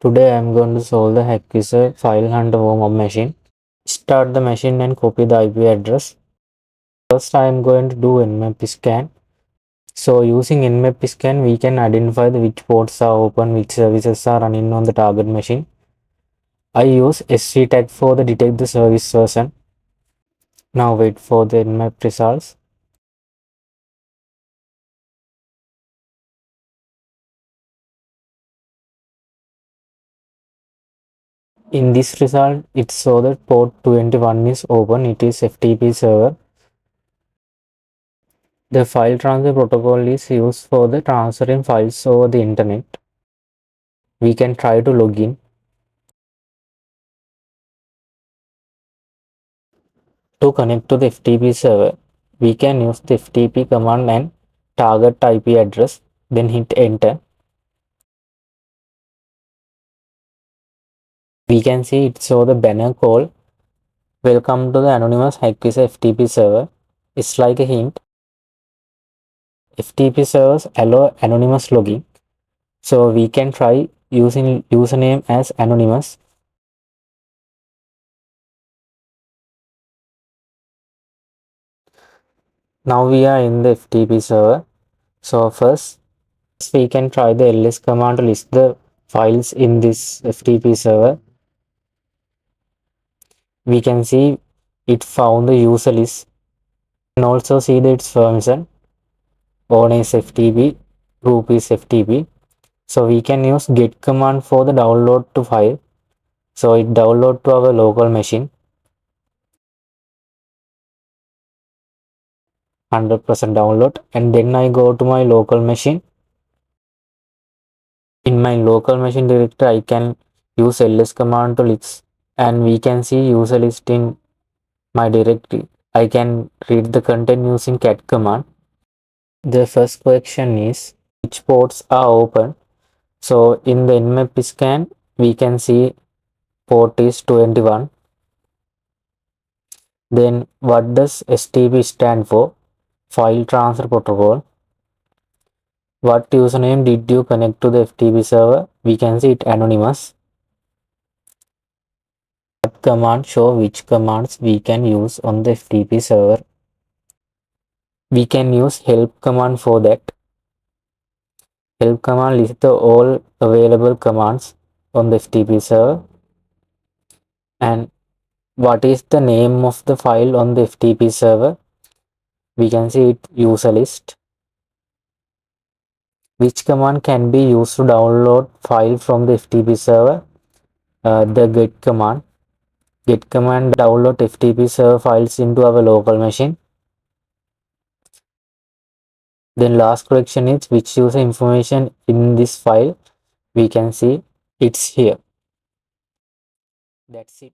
Today I am going to solve the Hackviser file hunter warm-up machine. Start the machine and copy the IP address. First I am going to do nmap scan. So using nmap scan we can identify which ports are open, which services are running on the target machine. I use SC tag for the detect the service version. Now wait for the nmap results. In this result, it shows that port 21 is open. It is FTP server. The file transfer protocol is used for the transferring files over the internet. We can try to log in. To connect to the FTP server, we can use the FTP command and target IP address, then hit enter. We can see it show the banner called Welcome to the anonymous Hackviser FTP server. It's like a hint. FTP servers allow anonymous login. So we can try using username as anonymous. Now we are in the FTP server. So first we can try the ls command to list the files in this FTP server. We can see it found the user list. We can also see that its permission. On is FTP, group is FTP. So we can use get command for the download to file. So it download to our local machine. 100% download, and then I go to my local machine. In my local machine directory, I can use ls command to list, and we can see user list in my directory. I can read the content using cat command. The first question is which ports are open. So in the nmap scan, we can see port is 21. Then what does STP stand for? File transfer protocol. What username did you connect to the FTP server? We can see it anonymous. What command show which commands we can use on the FTP server? We can use help command for that. Help command lists the all available commands on the FTP server. And what is the name of the file on the FTP server? We can see it user list. Which command can be used to download file from the FTP server? The get command. Get command download FTP server files into our local machine. Then last correction is which user information in this file. We can see it's here. That's it.